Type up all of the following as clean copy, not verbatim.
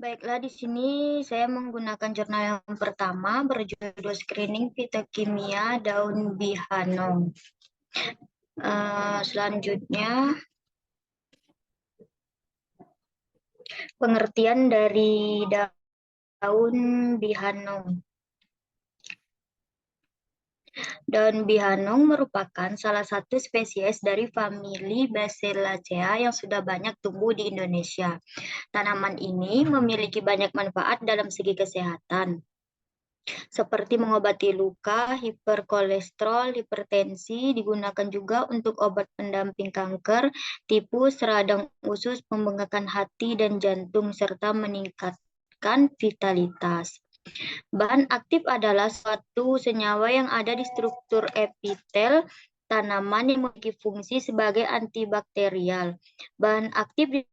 Baiklah, di sini saya menggunakan jurnal yang pertama berjudul Screening Fitokimia Daun Bihanong. Selanjutnya, pengertian dari daun bihanong. Daun bihanong merupakan salah satu spesies dari famili Basilacea yang sudah banyak tumbuh di Indonesia. Tanaman ini memiliki banyak manfaat dalam segi kesehatan, seperti mengobati luka, hiperkolesterol, hipertensi, digunakan juga untuk obat pendamping kanker, tipus, radang usus, pembengkakan hati dan jantung, serta meningkatkan vitalitas. Bahan aktif adalah suatu senyawa yang ada di struktur epitel tanaman yang memiliki fungsi sebagai antibakterial. Bahan aktif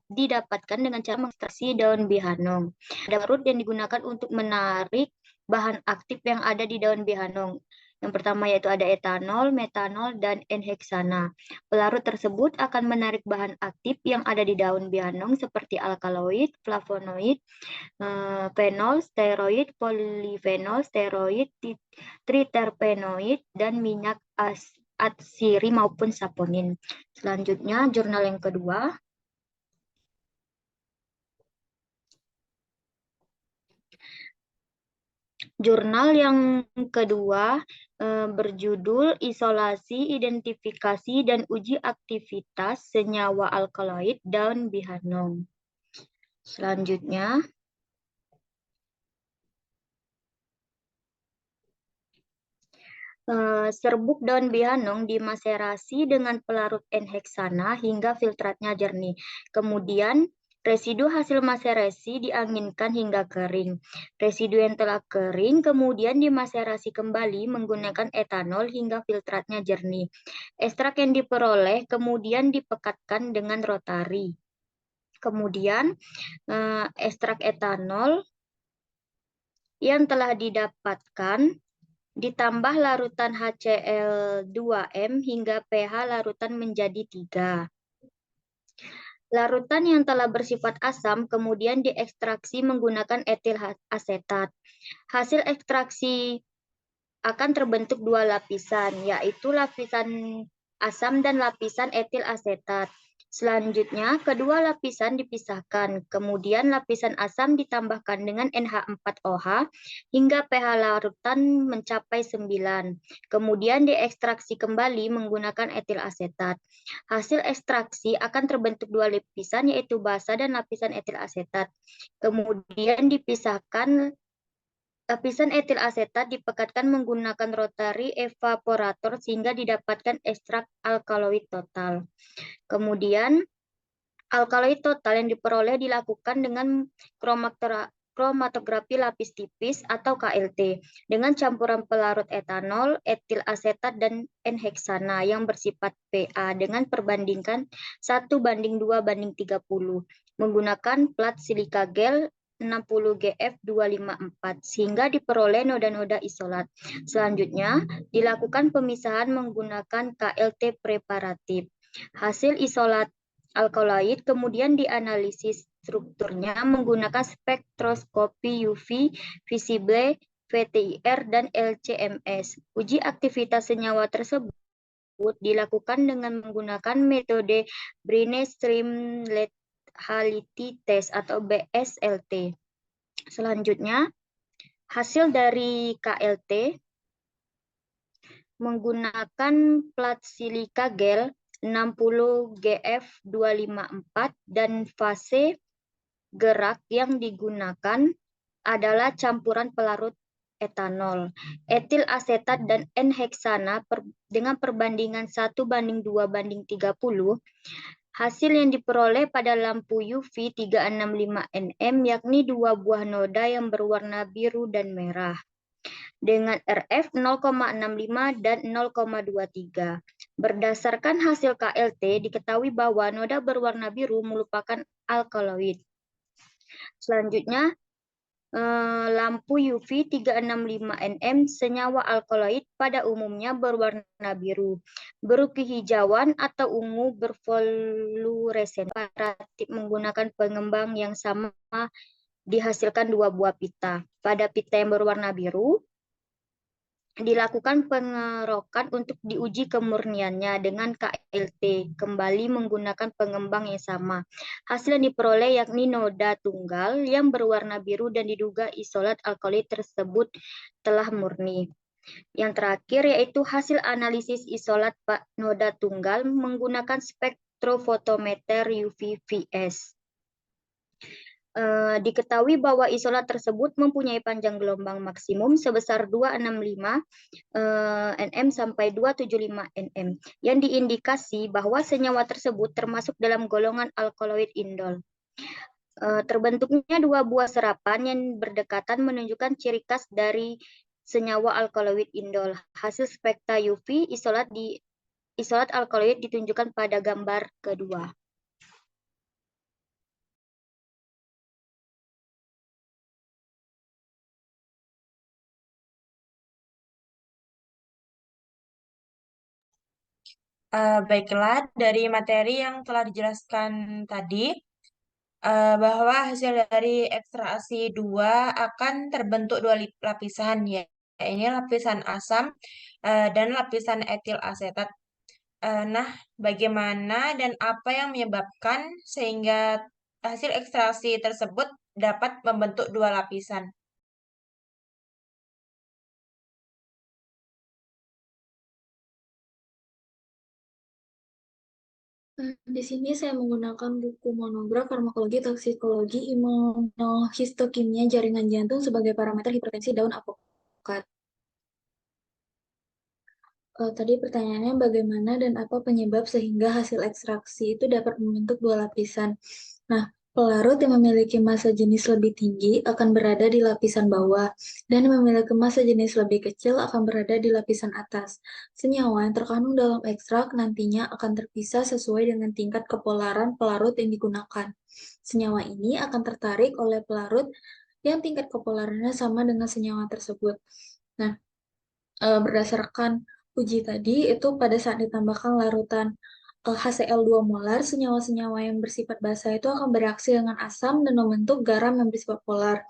didapatkan dengan cara mengekstraksi daun bihanong. Ada larut yang digunakan untuk menarik bahan aktif yang ada di daun bihanong. Yang pertama yaitu ada etanol, metanol, dan enheksana. Pelarut tersebut akan menarik bahan aktif yang ada di daun bihanong seperti alkaloid, flavonoid, fenol, steroid, polifenol, steroid, triterpenoid, dan minyak atsiri maupun saponin. Selanjutnya, jurnal yang kedua. Jurnal yang kedua berjudul Isolasi, Identifikasi, dan Uji Aktivitas Senyawa Alkaloid Daun Bihanong. Selanjutnya, serbuk daun bihanong dimaserasi dengan pelarut enheksana hingga filtratnya jernih. Kemudian, residu hasil maserasi dianginkan hingga kering. Residu yang telah kering kemudian dimaserasi kembali menggunakan etanol hingga filtratnya jernih. Ekstrak yang diperoleh kemudian dipekatkan dengan rotari. Kemudian, ekstrak etanol yang telah didapatkan ditambah larutan HCl2M hingga pH larutan menjadi 3. Larutan yang telah bersifat asam kemudian diekstraksi menggunakan etil asetat. Hasil ekstraksi akan terbentuk dua lapisan, yaitu lapisan asam dan lapisan etil asetat. Selanjutnya, kedua lapisan dipisahkan. Kemudian lapisan asam ditambahkan dengan NH4OH hingga pH larutan mencapai 9. Kemudian diekstraksi kembali menggunakan etil asetat. Hasil ekstraksi akan terbentuk dua lapisan, yaitu basa dan lapisan etil asetat. Kemudian dipisahkan. Lapisan etil asetat dipekatkan menggunakan rotary evaporator sehingga didapatkan ekstrak alkaloid total. Kemudian, alkaloid total yang diperoleh dilakukan dengan kromatografi lapis tipis atau KLT dengan campuran pelarut etanol, etil asetat, dan enheksana yang bersifat PA dengan perbandingan 1:2:30 menggunakan plat silika gel 60 GF254 sehingga diperoleh noda-noda isolat. Selanjutnya, dilakukan pemisahan menggunakan KLT preparatif. Hasil isolat alkaloid kemudian dianalisis strukturnya menggunakan spektroskopi UV, visible, VTIR, dan LCMS. Uji aktivitas senyawa tersebut dilakukan dengan menggunakan metode Brine Stream Lethality Test atau BSLT. Selanjutnya, hasil dari KLT menggunakan plat silika gel 60 GF254 dan fase gerak yang digunakan adalah campuran pelarut etanol, etil asetat, dan enheksana dengan perbandingan 1:2:30. Hasil yang diperoleh pada lampu UV 365 nm yakni 2 buah noda yang berwarna biru dan merah dengan RF 0,65 dan 0,23. Berdasarkan hasil KLT, diketahui bahwa noda berwarna biru merupakan alkaloid. Selanjutnya, Lampu UV 365 nm senyawa alkaloid pada umumnya berwarna biru, berkehijauan atau ungu berfluoresen. Paratif menggunakan pengembang yang sama dihasilkan 2 buah pita. Pada pita yang berwarna biru, dilakukan pengerokan untuk diuji kemurniannya dengan KLT, kembali menggunakan pengembang yang sama. Hasil yang diperoleh yakni noda tunggal yang berwarna biru dan diduga isolat alkaloid tersebut telah murni. Yang terakhir yaitu hasil analisis isolat noda tunggal menggunakan spektrofotometer UV-VS. Diketahui bahwa isolat tersebut mempunyai panjang gelombang maksimum sebesar 265 nm sampai 275 nm, yang diindikasi bahwa senyawa tersebut termasuk dalam golongan alkaloid indol. Terbentuknya 2 buah serapan yang berdekatan menunjukkan ciri khas dari senyawa alkaloid indol. Hasil spektra UV isolat alkaloid ditunjukkan pada gambar kedua. Baiklah, dari materi yang telah dijelaskan tadi, bahwa hasil dari ekstraksi 2 akan terbentuk 2 lapisan, ya. Ini lapisan asam dan lapisan etil asetat. Nah, bagaimana dan apa yang menyebabkan sehingga hasil ekstraksi tersebut dapat membentuk 2 lapisan? Di sini saya menggunakan buku monograf farmakologi toksikologi imunohistokimia jaringan jantung sebagai parameter hipertensi daun apokat. Tadi pertanyaannya bagaimana dan apa penyebab sehingga hasil ekstraksi itu dapat membentuk 2 lapisan. Nah, pelarut yang memiliki massa jenis lebih tinggi akan berada di lapisan bawah, dan yang memiliki massa jenis lebih kecil akan berada di lapisan atas. Senyawa yang terkandung dalam ekstrak nantinya akan terpisah sesuai dengan tingkat kepolaran pelarut yang digunakan. Senyawa ini akan tertarik oleh pelarut yang tingkat kepolarannya sama dengan senyawa tersebut. Nah, berdasarkan uji tadi, itu pada saat ditambahkan larutan HCl2 molar, senyawa-senyawa yang bersifat basa itu akan bereaksi dengan asam dan membentuk garam yang bersifat polar.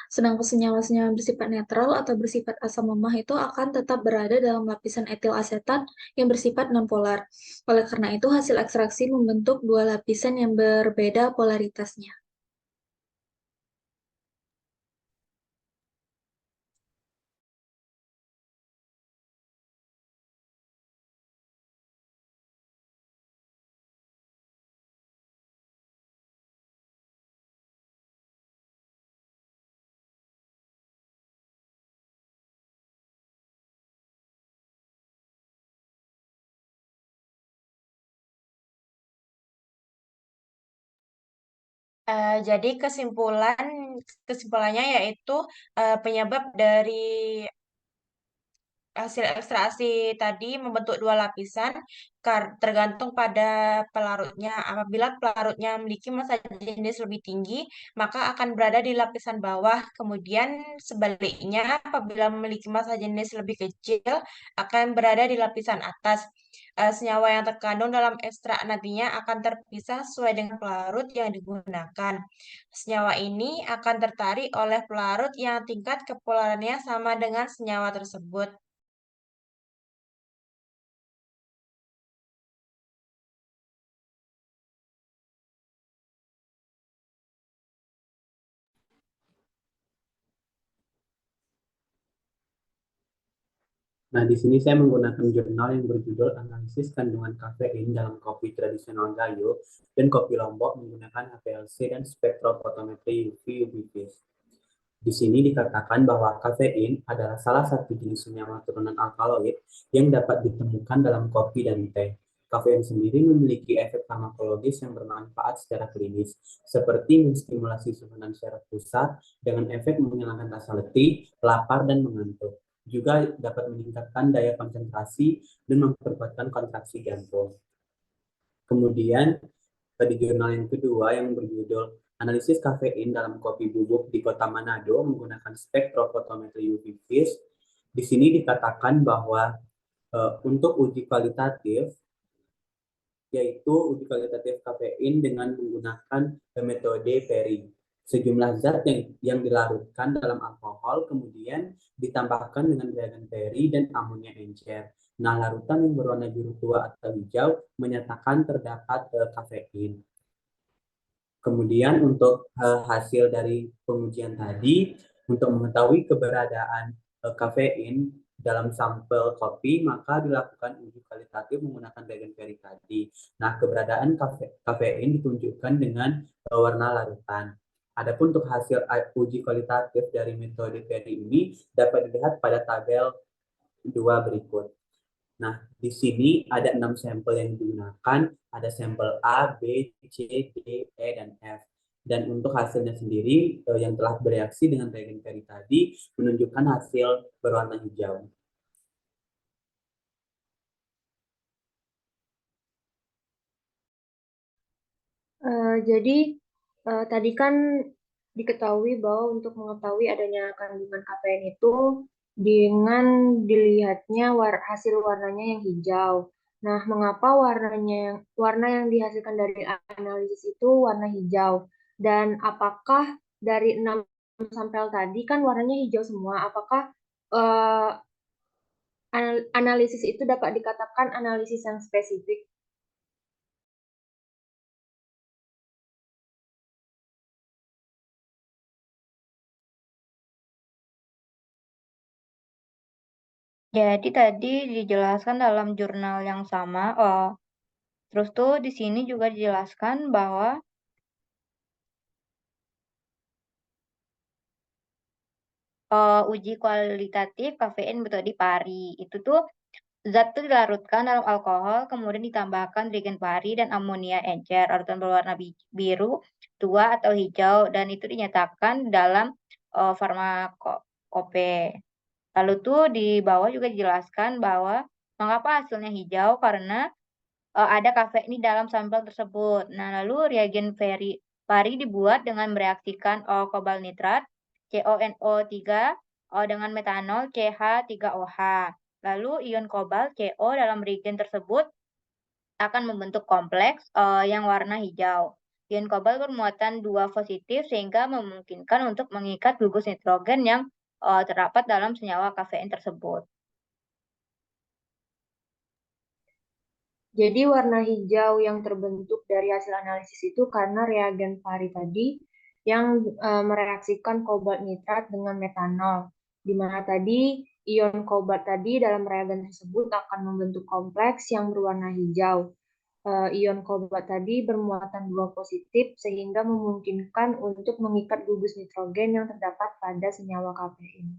Sedangkan senyawa-senyawa yang bersifat netral atau bersifat asam lemah itu akan tetap berada dalam lapisan etil asetat yang bersifat nonpolar. Oleh karena itu, hasil ekstraksi membentuk 2 lapisan yang berbeda polaritasnya. Jadi kesimpulannya yaitu penyebab dari hasil ekstraksi tadi membentuk 2 lapisan tergantung pada pelarutnya. Apabila pelarutnya memiliki massa jenis lebih tinggi, maka akan berada di lapisan bawah. Kemudian sebaliknya, apabila memiliki massa jenis lebih kecil, akan berada di lapisan atas. Senyawa yang terkandung dalam ekstrak nantinya akan terpisah sesuai dengan pelarut yang digunakan. Senyawa ini akan tertarik oleh pelarut yang tingkat kepolarannya sama dengan senyawa tersebut. Nah, di sini saya menggunakan jurnal yang berjudul Analisis Kandungan Kafein dalam Kopi Tradisional Gayo dan Kopi Lombok menggunakan HPLC dan spektrofotometri UV-UV. Di sini dikatakan bahwa kafein adalah salah satu jenis senyawa turunan alkaloid yang dapat ditemukan dalam kopi dan teh. Kafein sendiri memiliki efek farmakologis yang bermanfaat secara klinis, seperti menstimulasi susunan syaraf pusat dengan efek menghilangkan rasa letih, lapar, dan mengantuk. Juga dapat meningkatkan daya konsentrasi dan memperkuatkan kontraksi jantung. Kemudian, pada jurnal yang kedua yang berjudul Analisis kafein dalam kopi bubuk di Kota Manado menggunakan spektrofotometri UV vis. Di sini dikatakan bahwa untuk uji kualitatif, yaitu uji kualitatif kafein dengan menggunakan metode pairing. Sejumlah zat yang dilarutkan dalam alkohol kemudian ditambahkan dengan reagen Perry dan amonia encer. Nah, larutan yang berwarna biru tua atau hijau menyatakan terdapat kafein. Kemudian untuk hasil dari pengujian tadi, untuk mengetahui keberadaan kafein dalam sampel kopi, maka dilakukan uji kualitatif menggunakan reagen Perry tadi. Nah, keberadaan kafein ditunjukkan dengan warna larutan. Adapun untuk hasil uji kualitatif dari metode Perry ini dapat dilihat pada tabel 2 berikut. Nah, di sini ada 6 sampel yang digunakan, ada sampel A, B, C, D, E, dan F. Dan untuk hasilnya sendiri yang telah bereaksi dengan reagen Perry tadi menunjukkan hasil berwarna hijau. Jadi tadi kan diketahui bahwa untuk mengetahui adanya kandungan kafein itu dengan dilihatnya hasil warnanya yang hijau. Nah, mengapa warna yang dihasilkan dari analisis itu warna hijau? Dan apakah dari 6 sampel tadi kan warnanya hijau semua? Apakah eh, analisis itu dapat dikatakan analisis yang spesifik? Jadi tadi dijelaskan dalam jurnal yang sama. Terus tuh di sini juga dijelaskan bahwa uji kualitatif kafein metode Pari itu tuh zat itu dilarutkan dalam alkohol, kemudian ditambahkan reagen Pari dan amonia encer, larutan berwarna biru, tua atau hijau, dan itu dinyatakan dalam farmakope. Lalu tuh di bawah juga dijelaskan bahwa mengapa hasilnya hijau karena ada kafein di dalam sampel tersebut. Nah, lalu reagen Pari dibuat dengan mereaksikan kobalt nitrat CONO3 dengan metanol CH3OH. Lalu ion kobalt CO dalam reagen tersebut akan membentuk kompleks yang warna hijau. Ion kobalt bermuatan 2 positif sehingga memungkinkan untuk mengikat gugus nitrogen yang terdapat dalam senyawa kafein tersebut. Jadi warna hijau yang terbentuk dari hasil analisis itu karena reagen Pari tadi yang mereaksikan kobalt nitrat dengan metanol, di mana tadi ion kobalt tadi dalam reagen tersebut akan membentuk kompleks yang berwarna hijau. Ion kobalt tadi bermuatan 2 positif sehingga memungkinkan untuk mengikat gugus nitrogen yang terdapat pada senyawa kafein.